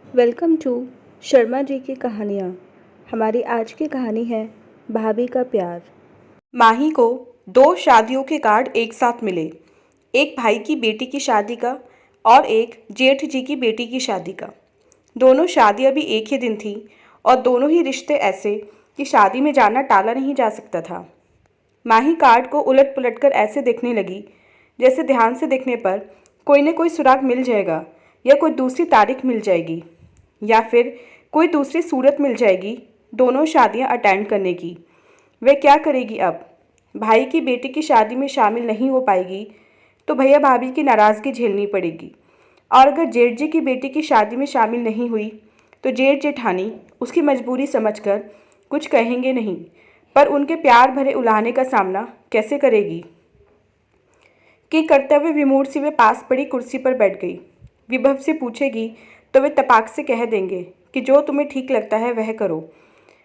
Welcome to Sharma ji की कहानियाँ। हमारी आज की कहानी है भाभी का प्यार। माही को दो शादियों के कार्ड एक साथ मिले। एक भाई की बेटी की शादी का और एक जेठ जी की बेटी की शादी का। दोनों शादियां भी एक ही दिन थी और दोनों ही रिश्ते ऐसे कि शादी में जाना टाला नहीं जा सकता था। माही कार्ड को उलट पुलट कर ऐसे देखने लगी जैसे ध्यान से देखने पर कोई न कोई सुराग मिल जाएगा या कोई दूसरी तारीख मिल जाएगी या फिर कोई दूसरी सूरत मिल जाएगी दोनों शादियां अटेंड करने की। वह क्या करेगी अब? भाई की बेटी की शादी में शामिल नहीं हो पाएगी तो भैया भाभी की नाराज़गी झेलनी पड़ेगी, और अगर जेठ जी की बेटी की शादी में शामिल नहीं हुई तो जेठ जेठानी उसकी मजबूरी समझकर कुछ कहेंगे नहीं, पर उनके प्यार भरे उलाहने का सामना कैसे करेगी? कि कर्तव्य विमूढ़ सी वे पास पड़ी कुर्सी पर बैठ गई। विभव से पूछेगी तो वे तपाक से कह देंगे कि जो तुम्हें ठीक लगता है वह करो।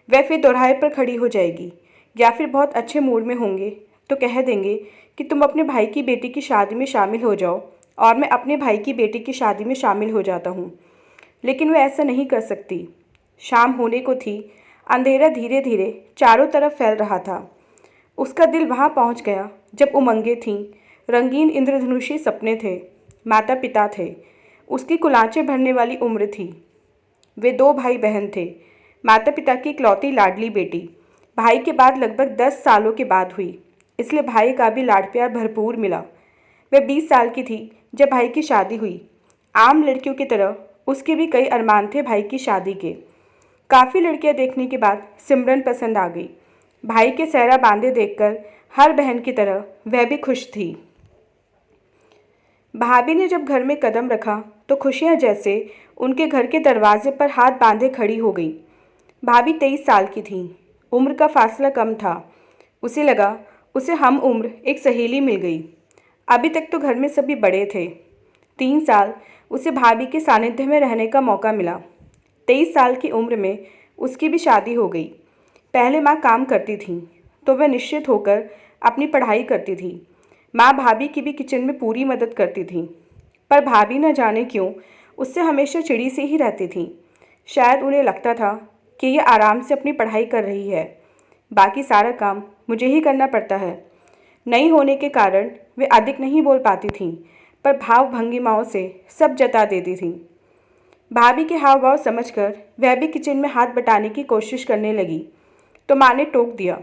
वह फिर दोहराए पर खड़ी हो जाएगी, या फिर बहुत अच्छे मूड में होंगे तो कह देंगे कि तुम अपने भाई की बेटी की शादी में शामिल हो जाओ और मैं अपने भाई की बेटी की शादी में शामिल हो जाता हूँ। लेकिन वह ऐसा नहीं कर सकती। शाम होने को थी। अंधेरा धीरे धीरे चारों तरफ फैल रहा था। उसका दिल वहाँ पहुँच गया जब उमंगें थीं, रंगीन इंद्रधनुषी सपने थे, माता पिता थे, उसकी कुलांचें भरने वाली उम्र थी। वे दो भाई बहन थे, माता पिता की इकलौती लाडली बेटी। भाई के बाद लगभग 10 सालों के बाद हुई, इसलिए भाई का भी लाड प्यार भरपूर मिला। वह 20 साल की थी जब भाई की शादी हुई। आम लड़कियों की तरह उसके भी कई अरमान थे भाई की शादी के। काफ़ी लड़कियां देखने के बाद सिमरन पसंद आ गई। भाई के सेहरा बांधे देखकर हर बहन की तरह वह भी खुश थी। भाभी ने जब घर में कदम रखा तो खुशियां जैसे उनके घर के दरवाजे पर हाथ बांधे खड़ी हो गई। भाभी 23 साल की थी। उम्र का फासला कम था। उसे लगा उसे हम उम्र एक सहेली मिल गई। अभी तक तो घर में सभी बड़े थे। 3 साल उसे भाभी के सानिध्य में रहने का मौका मिला। 23 साल की उम्र में उसकी भी शादी हो गई। पहले माँ काम करती थी तो वह निश्चित होकर अपनी पढ़ाई करती थी। माँ भाभी की भी किचन में पूरी मदद करती थी, पर भाभी न जाने क्यों उससे हमेशा चिड़ी से ही रहती थी। शायद उन्हें लगता था कि यह आराम से अपनी पढ़ाई कर रही है, बाकी सारा काम मुझे ही करना पड़ता है। नई होने के कारण वे अधिक नहीं बोल पाती थीं, पर भाव भंगिमाओं से सब जता देती थीं। भाभी के हाव भाव समझकर वह भी किचन में हाथ बटाने की कोशिश करने लगी तो माँ ने टोक दिया,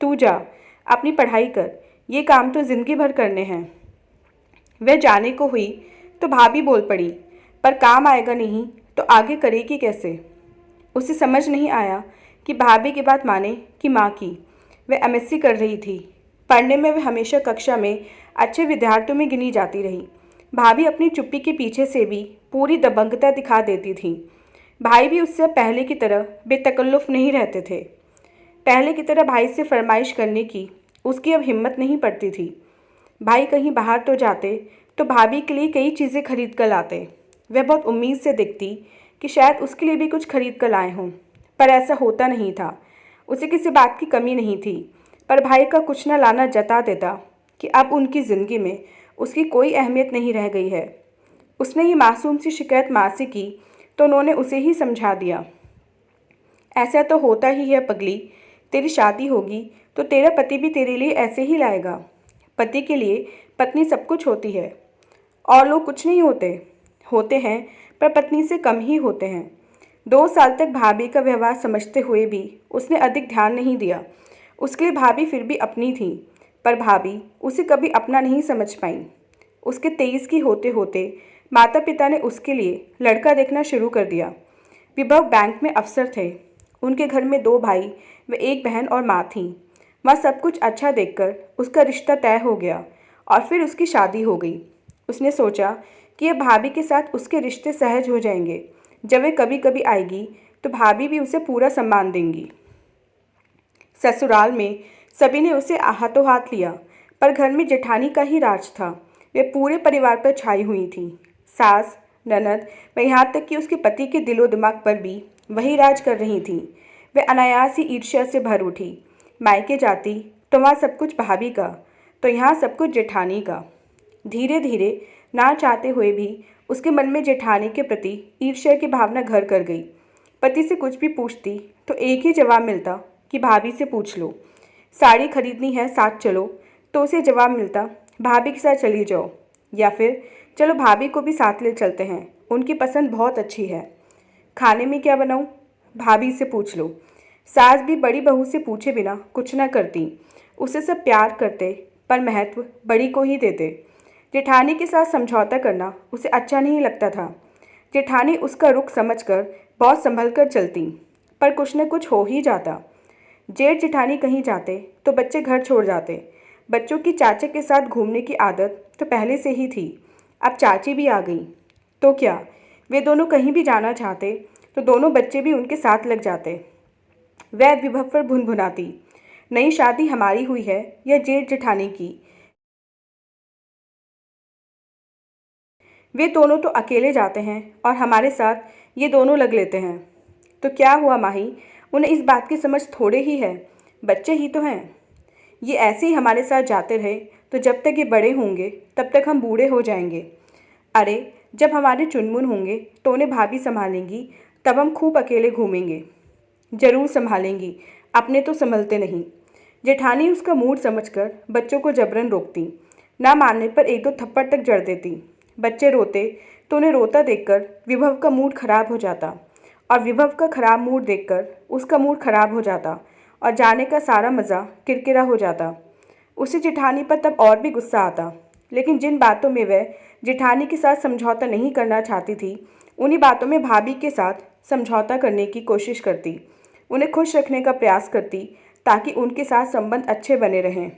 तू जा, अपनी पढ़ाई कर, ये काम तो ज़िंदगी भर करने हैं। वह जाने को हुई तो भाभी बोल पड़ी, पर काम आएगा नहीं तो आगे करेगी कैसे? उसे समझ नहीं आया कि भाभी की बात माने कि माँ की। वह एमएससी कर रही थी। पढ़ने में वह हमेशा कक्षा में अच्छे विद्यार्थियों में गिनी जाती रही। भाभी अपनी चुप्पी के पीछे से भी पूरी दबंगता दिखा देती थी। भाई भी उससे पहले की तरह बेतकल्लुफ़ नहीं रहते थे। पहले की तरह भाई से फरमाइश करने की उसकी अब हिम्मत नहीं पड़ती थी। भाई कहीं बाहर तो जाते तो भाभी के लिए कई चीज़ें खरीद कर लाते। वह बहुत उम्मीद से देखती कि शायद उसके लिए भी कुछ खरीद कर लाए हों, पर ऐसा होता नहीं था। उसे किसी बात की कमी नहीं थी, पर भाई का कुछ न लाना जता देता कि अब उनकी ज़िंदगी में उसकी कोई अहमियत नहीं रह गई है। उसने ये मासूम सी शिकायत माँ से की तो उन्होंने उसे ही समझा दिया, ऐसा तो होता ही है पगली, तेरी शादी होगी तो तेरा पति भी तेरे लिए ऐसे ही लाएगा। पति के लिए पत्नी सब कुछ होती है और लोग कुछ नहीं होते। होते हैं पर पत्नी से कम ही होते हैं। 2 साल तक भाभी का व्यवहार समझते हुए भी उसने अधिक ध्यान नहीं दिया। उसके लिए भाभी फिर भी अपनी थी, पर भाभी उसे कभी अपना नहीं समझ पाई। उसके 23 की होते होते माता पिता ने उसके लिए लड़का देखना शुरू कर दिया। विभव बैंक में अफसर थे। उनके घर में 2 भाई व 1 बहन और माँ थी। वह सब कुछ अच्छा देखकर उसका रिश्ता तय हो गया और फिर उसकी शादी हो गई। उसने सोचा कि यह भाभी के साथ उसके रिश्ते सहज हो जाएंगे। जब वे कभी कभी आएगी तो भाभी भी उसे पूरा सम्मान देंगी। ससुराल में सभी ने उसे हाथों हाथ लिया, पर घर में जेठानी का ही राज था। वे पूरे परिवार पर छाई हुई थी। सास, ननद व यहाँ तक कि उसके पति के दिलो दिमाग पर भी वही राज कर रही थी। वे अनायास ही ईर्ष्या से भर उठी। मायके जाती तो वहाँ सब कुछ भाभी का, तो यहाँ सब कुछ जेठानी का। धीरे धीरे ना चाहते हुए भी उसके मन में जेठानी के प्रति ईर्ष्या की भावना घर कर गई। पति से कुछ भी पूछती तो एक ही जवाब मिलता कि भाभी से पूछ लो। साड़ी खरीदनी है, साथ चलो, तो उसे जवाब मिलता भाभी के साथ चली जाओ, या फिर चलो भाभी को भी साथ ले चलते हैं, उनकी पसंद बहुत अच्छी है। खाने में क्या बनाऊं? भाभी से पूछ लो। सास भी बड़ी बहू से पूछे बिना कुछ न करती। उसे सब प्यार करते पर महत्व बड़ी को ही देते। जेठानी के साथ समझौता करना उसे अच्छा नहीं लगता था। जेठानी उसका रुख समझकर बहुत संभल कर चलती, पर कुछ न कुछ हो ही जाता। जेठ जेठानी कहीं जाते तो बच्चे घर छोड़ जाते। बच्चों की चाचा के साथ घूमने की आदत तो पहले से ही थी, अब चाची भी आ गई तो क्या, वे दोनों कहीं भी जाना चाहते तो दोनों बच्चे भी उनके साथ लग जाते। वह विभव पर भुनभुनाती, नई शादी हमारी हुई है या जेठ जेठानी की, वे दोनों तो अकेले जाते हैं और हमारे साथ ये दोनों लग लेते हैं। तो क्या हुआ माही, उन्हें इस बात की समझ थोड़े ही है, बच्चे ही तो हैं। ये ऐसे ही हमारे साथ जाते रहे तो जब तक ये बड़े होंगे तब तक हम बूढ़े हो जाएंगे। अरे जब हमारे चुनमुन होंगे तो उन्हें भाभी संभालेंगी, तब हम खूब अकेले घूमेंगे। जरूर संभालेंगी, अपने तो संभलते नहीं। जेठानी उसका मूड समझकर बच्चों को जबरन रोकती, ना मानने पर एक दो थप्पड़ तक जड़ देती। बच्चे रोते तो उन्हें रोता देखकर विभव का मूड खराब हो जाता, और विभव का खराब मूड देखकर उसका मूड खराब हो जाता, और जाने का सारा मज़ा किरकिरा हो जाता। उसे जेठानी पर तब और भी गुस्सा आता, लेकिन जिन बातों में वह जेठानी के साथ समझौता नहीं करना चाहती थी, उन्हीं बातों में भाभी के साथ समझौता करने की कोशिश करती, उन्हें खुश रखने का प्रयास करती ताकि उनके साथ संबंध अच्छे बने रहें।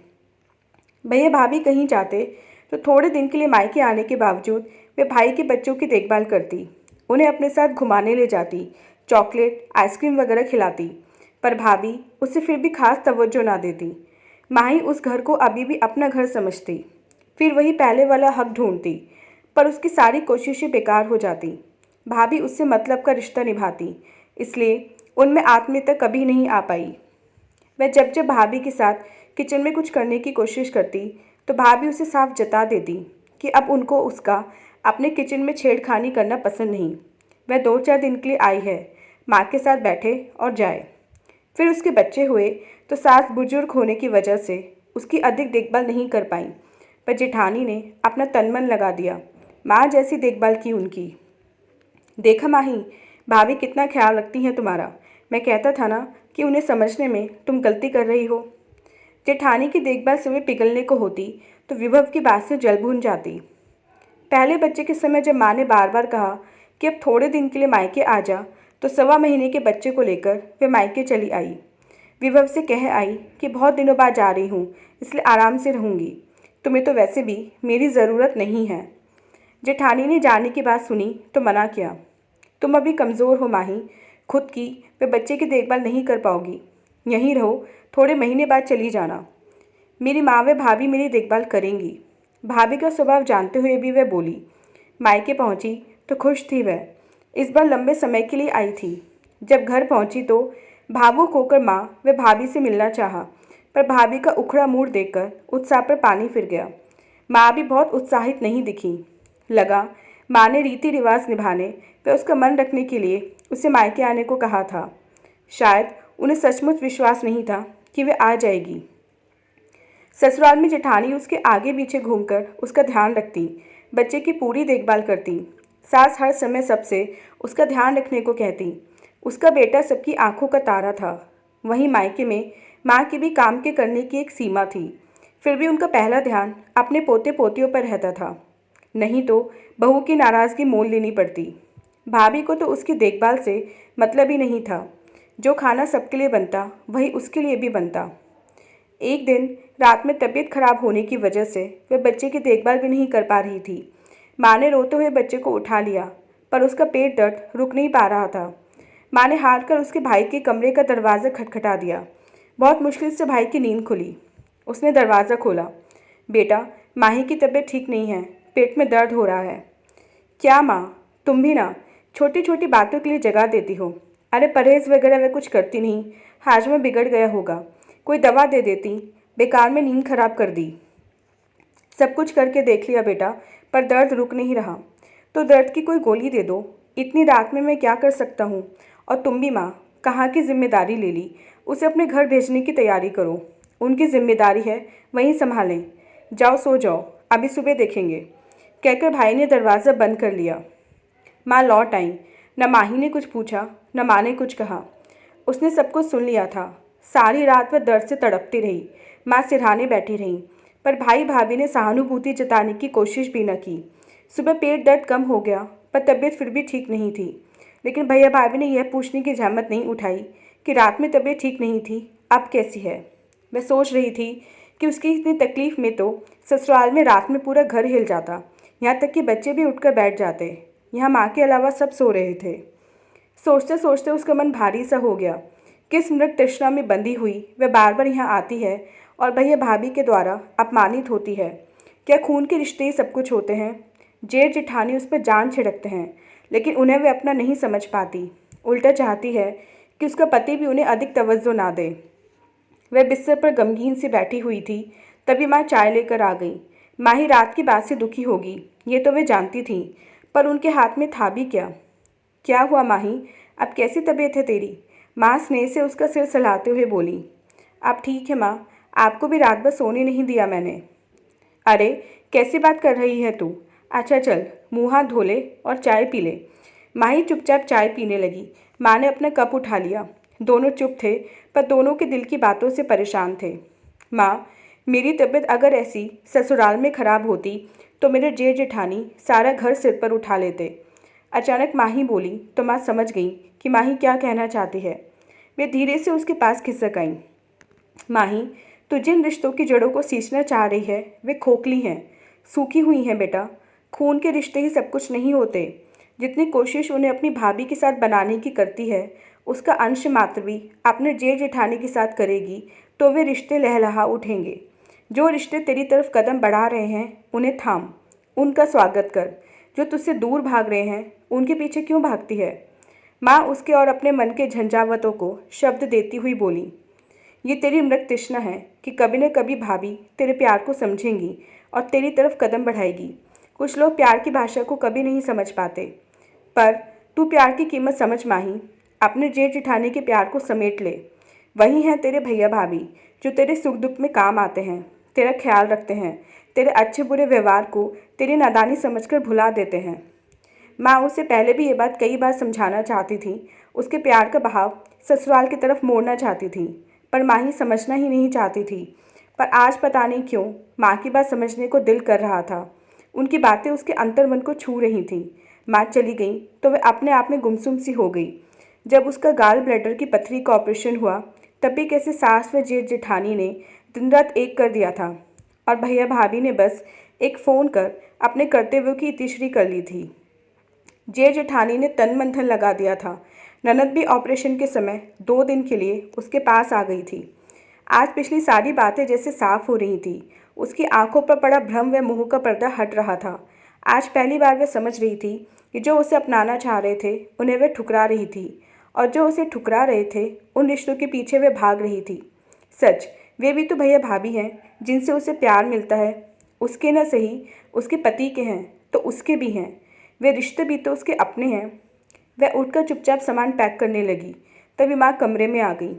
भैया भाभी कहीं जाते तो थोड़े दिन के लिए मायके आने के बावजूद वे भाई के बच्चों की देखभाल करती, उन्हें अपने साथ घुमाने ले जाती, चॉकलेट आइसक्रीम वगैरह खिलाती, पर भाभी उसे फिर भी खास तवज्जो ना देती। माही उस घर को अभी भी अपना घर समझती, फिर वही पहले वाला हक ढूंढती, पर उसकी सारी कोशिशें बेकार हो जाती। भाभी उससे मतलब का रिश्ता निभाती, इसलिए उनमें आत्मीयता कभी नहीं आ पाई। वह जब जब भाभी के साथ किचन में कुछ करने की कोशिश करती तो भाभी उसे साफ जता देती कि अब उनको उसका अपने किचन में छेड़खानी करना पसंद नहीं। वह 2-4 दिन के लिए आई है, माँ के साथ बैठे और जाए। फिर उसके बच्चे हुए तो सास बुजुर्ग होने की वजह से उसकी अधिक देखभाल नहीं कर पाई, पर जेठानी ने अपना तन मन लगा दिया, माँ जैसी देखभाल की उनकी। देखा माही, भाभी कितना ख्याल रखती हैं तुम्हारा। मैं कहता था ना कि उन्हें समझने में तुम गलती कर रही हो। जेठानी की देखभाल सुबह पिघलने को होती तो विभव की बात से जल भून जाती। पहले बच्चे के समय जब माँ ने बार बार कहा कि अब थोड़े दिन के लिए मायके आ जा, तो 1.25 महीने के बच्चे को लेकर वे मायके चली आई। विभव से कह आई कि बहुत दिनों बाद जा रही हूँ, इसलिए आराम से रहूँगी, तुम्हें तो वैसे भी मेरी ज़रूरत नहीं है। जेठानी ने जाने की बात सुनी तो मना किया, तुम अभी कमज़ोर हो माही, खुद की वे बच्चे की देखभाल नहीं कर पाओगी, यहीं रहो, थोड़े महीने बाद चली जाना। मेरी माँ व भाभी मेरी देखभाल करेंगी। भाभी का स्वभाव जानते हुए भी वह बोली। मायके पहुँची तो खुश थी वह, इस बार लंबे समय के लिए आई थी। जब घर पहुँची तो भावुक होकर माँ व भाभी से मिलना चाहा, पर भाभी का उखड़ा मूड देखकर उत्साह पर पानी फिर गया। माँ भी बहुत उत्साहित नहीं दिखी। लगा माँ ने रीति रिवाज निभाने व उसका मन रखने के लिए उसे मायके आने को कहा था। शायद उन्हें सचमुच विश्वास नहीं था कि वह आ जाएगी। ससुराल में जेठानी उसके आगे पीछे घूमकर उसका ध्यान रखती, बच्चे की पूरी देखभाल करती। सास हर समय सबसे उसका ध्यान रखने को कहती। उसका बेटा सबकी आंखों का तारा था। वहीं मायके में माँ की भी काम के करने की एक सीमा थी, फिर भी उनका पहला ध्यान अपने पोते पोतियों पर रहता था, नहीं तो बहू की नाराज़गी मोल लेनी पड़ती। भाभी को तो उसकी देखभाल से मतलब ही नहीं था। जो खाना सबके लिए बनता वही उसके लिए भी बनता। एक दिन रात में तबीयत खराब होने की वजह से वह बच्चे की देखभाल भी नहीं कर पा रही थी। माँ ने रोते हुए बच्चे को उठा लिया, पर उसका पेट दर्द रुक नहीं पा रहा था। माँ ने हार कर उसके भाई के कमरे का दरवाज़ा खटखटा दिया। बहुत मुश्किल से भाई की नींद खुली। उसने दरवाज़ा खोला। बेटा, माही की तबीयत ठीक नहीं है, पेट में दर्द हो रहा है। क्या माँ, तुम भी ना छोटी छोटी बातों के लिए जगा देती हो। अरे परहेज़ वगैरह वह कुछ करती नहीं, हाजमा बिगड़ गया होगा, कोई दवा दे देती, बेकार में नींद खराब कर दी। सब कुछ करके देख लिया बेटा, पर दर्द रुक नहीं रहा। तो दर्द की कोई गोली दे दो। इतनी रात में मैं क्या कर सकता हूँ? और तुम भी माँ, कहाँ की जिम्मेदारी ले ली। उसे अपने घर भेजने की तैयारी करो। उनकी जिम्मेदारी है, वहीं संभालें। जाओ सो जाओ, अभी सुबह देखेंगे, कहकर भाई ने दरवाज़ा बंद कर लिया। माँ लौट आई। न माही ने कुछ पूछा, न माँ ने कुछ कहा। उसने सब कुछ सुन लिया था। सारी रात वह दर्द से तड़पती रही। माँ सिरहाने बैठी रहीं, पर भाई भाभी ने सहानुभूति जताने की कोशिश भी न की। सुबह पेट दर्द कम हो गया, पर तबीयत फिर भी ठीक नहीं थी। लेकिन भैया भाभी ने यह पूछने की जहमत नहीं उठाई कि रात में तबीयत ठीक नहीं थी, अब कैसी है। वह सोच रही थी कि उसकी इतनी तकलीफ़ में तो ससुराल में रात में पूरा घर हिल जाता, यहाँ तक कि बच्चे भी उठकर बैठ जाते। यहाँ माँ के अलावा सब सो रहे थे। सोचते सोचते उसका मन भारी सा हो गया। किस मृग तृष्णा में बंधी हुई वह बार बार यहाँ आती है और भैया भाभी के द्वारा अपमानित होती है। क्या खून के रिश्ते ही सब कुछ होते हैं? जेठ जेठानी उस पर जान छिड़कते हैं, लेकिन उन्हें वह अपना नहीं समझ पाती। उल्टा चाहती है कि उसका पति भी उन्हें अधिक तवज्जो ना दे। वह बिस्तर पर गमगीन सी बैठी हुई थी, तभी माँ चाय लेकर आ गई। माही रात की बात से दुखी होगी, ये तो वे जानती थी, पर उनके हाथ में था भी क्या? क्या हुआ माही, अब कैसी तबीयत है तेरी? माँ स्नेह से उसका सिर सहलाते हुए बोली। अब ठीक है माँ, आपको भी रात भर सोने नहीं दिया मैंने। अरे कैसी बात कर रही है तू? अच्छा चल, मुँह हाथ धो ले और चाय पी ले। माही चुपचाप चाय पीने लगी। माँ ने अपना कप उठा लिया। दोनों चुप थे, पर दोनों के दिल की बातों से परेशान थे। माँ, मेरी तबीयत अगर ऐसी ससुराल में ख़राब होती तो मेरे जेठ जेठानी सारा घर सिर पर उठा लेते। अचानक माही बोली तो माँ समझ गई कि माही क्या कहना चाहती है। वे धीरे से उसके पास खिसक आईं। माही, तू जिन रिश्तों की जड़ों को सींचना चाह रही है वे खोखली हैं, सूखी हुई हैं बेटा। खून के रिश्ते ही सब कुछ नहीं होते। जितनी कोशिश उन्हें अपनी भाभी के साथ बनाने की करती है, उसका अंश मात्र भी अपने जेठ जेठानी के साथ करेगी तो वे रिश्ते लहलहा उठेंगे। जो रिश्ते तेरी तरफ कदम बढ़ा रहे हैं उन्हें थाम, उनका स्वागत कर। जो तुझसे दूर भाग रहे हैं उनके पीछे क्यों भागती है? माँ उसके और अपने मन के झंझावतों को शब्द देती हुई बोली। ये तेरी मृत तृष्णा है कि कभी न कभी भाभी तेरे प्यार को समझेंगी और तेरी तरफ कदम बढ़ाएगी। कुछ लोग प्यार की भाषा को कभी नहीं समझ पाते, पर तू प्यार की कीमत समझ माही। अपने जेठ जेठानी के प्यार को समेट ले। वही हैं तेरे भैया भाभी जो तेरे सुख दुख में काम आते हैं, तेरा ख्याल रखते हैं, तेरे अच्छे बुरे व्यवहार को तेरी नादानी समझकर भुला देते हैं। माँ उसे पहले भी ये बात कई बार समझाना चाहती थी। उसके प्यार का बहाव ससुराल की तरफ मोड़ना चाहती थी, पर माही समझना ही नहीं चाहती थी। पर आज पता नहीं क्यों माँ की बात समझने को दिल कर रहा था। उनकी बातें उसके अंतर्मन को छू रही थीं। माँ चली गई तो वह अपने आप में गुमसुम सी हो गई। जब उसका गाल ब्लैडर की पथरी का ऑपरेशन हुआ, तब भी कैसे सास व जेठ जेठानी ने दिन रात एक कर दिया था, और भैया भाभी ने बस एक फ़ोन कर अपने कर्तव्यों की इतिश्री कर ली थी। जेठ जेठानी ने तन मन धन लगा दिया था। ननद भी ऑपरेशन के समय 2 दिन के लिए उसके पास आ गई थी। आज पिछली सारी बातें जैसे साफ हो रही थी। उसकी आंखों पर पड़ा भ्रम व मोह का पर्दा हट रहा था। आज पहली बार वह समझ रही थी कि जो उसे अपनाना चाह रहे थे उन्हें वह ठुकरा रही थी, और जो उसे ठुकरा रहे थे उन रिश्तों के पीछे वह भाग रही थी। सच, वे भी तो भैया भाभी हैं जिनसे उसे प्यार मिलता है। उसके न सही, उसके पति के हैं तो उसके भी हैं। वे रिश्ते भी तो उसके अपने हैं। वह उठकर चुपचाप सामान पैक करने लगी। तभी माँ कमरे में आ गई।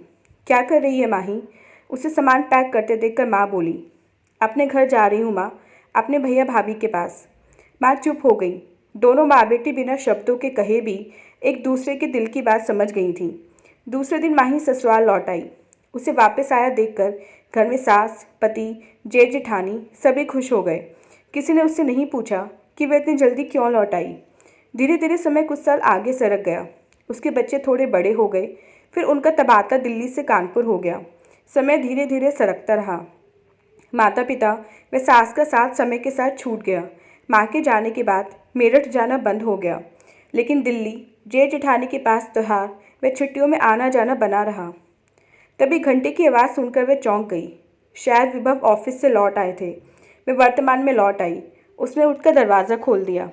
क्या कर रही है माही? उसे सामान पैक करते देखकर माँ बोली। अपने घर जा रही हूँ माँ, अपने भैया भाभी के पास। माँ चुप हो गई। दोनों माँ बेटी बिना शब्दों के कहे भी एक दूसरे के दिल की बात समझ गई थी। दूसरे दिन माही ससुराल लौट आई। उसे वापस आया देखकर घर में सास, पति, जेठ जेठानी सभी खुश हो गए। किसी ने उससे नहीं पूछा कि वह इतनी जल्दी क्यों लौट आई। धीरे धीरे समय कुछ साल आगे सरक गया। उसके बच्चे थोड़े बड़े हो गए, फिर उनका तबादला दिल्ली से कानपुर हो गया। समय धीरे धीरे सरकता रहा। माता पिता व सास का साथ समय के साथ छूट गया। माँ के जाने के बाद मेरठ जाना बंद हो गया, लेकिन दिल्ली जेठ जेठानी के पास त्योहार व छुट्टियों में आना जाना बना रहा। तभी घंटे की आवाज़ सुनकर वह चौंक गई। शायद विभव ऑफिस से लौट आए थे। वे वर्तमान में लौट आई। उसने उठकर दरवाज़ा खोल दिया।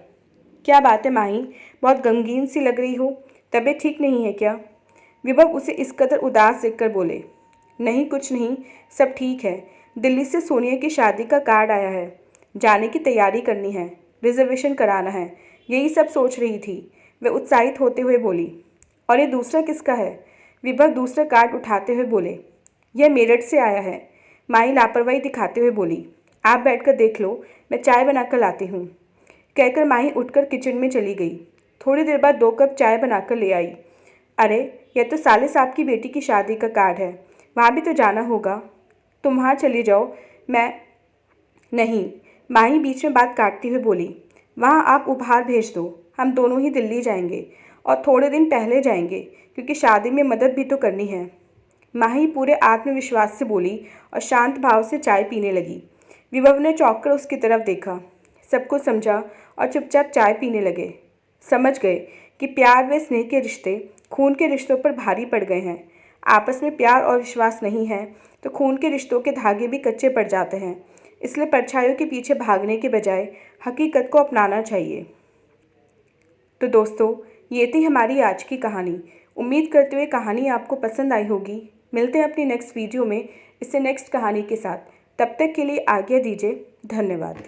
क्या बात है माही, बहुत गमगीन सी लग रही हो, तबीयत ठीक नहीं है क्या? विभव उसे इस कदर उदास देखकर बोले। नहीं कुछ नहीं, सब ठीक है। दिल्ली से सोनिया की शादी का कार्ड आया है, जाने की तैयारी करनी है, रिजर्वेशन कराना है, यही सब सोच रही थी। वह उत्साहित होते हुए बोली, और ये दूसरा किसका है? विभा दूसरा कार्ड उठाते हुए बोले, यह मेरठ से आया है। माही लापरवाही दिखाते हुए बोली, आप बैठकर देख लो, मैं चाय बनाकर लाती हूँ। कहकर माही उठकर किचन में चली गई। थोड़ी देर बाद 2 कप चाय बनाकर ले आई। अरे, यह तो साले साहब की बेटी की शादी का कार्ड है, वहाँ भी तो जाना होगा। तुम वहाँ चली जाओ, मैं नहीं। माही बीच में बात काटती हुए बोली, वहाँ आप उपहार भेज दो, हम दोनों ही दिल्ली जाएंगे और थोड़े दिन पहले जाएंगे, क्योंकि शादी में मदद भी तो करनी है। माही पूरे आत्मविश्वास से बोली और शांत भाव से चाय पीने लगी। विभव ने चौंक कर उसकी तरफ देखा, सब कुछ समझा और चुपचाप चाय पीने लगे। समझ गए कि प्यार व स्नेह के रिश्ते खून के रिश्तों पर भारी पड़ गए हैं। आपस में प्यार और विश्वास नहीं है तो खून के रिश्तों के धागे भी कच्चे पड़ जाते हैं। इसलिए परछाइयों के पीछे भागने के बजाय हकीकत को अपनाना चाहिए। तो दोस्तों, ये थी हमारी आज की कहानी। उम्मीद करते हुए कहानी आपको पसंद आई होगी। मिलते हैं अपनी नेक्स्ट वीडियो में इससे नेक्स्ट कहानी के साथ। तब तक के लिए आज्ञा दीजिए। धन्यवाद।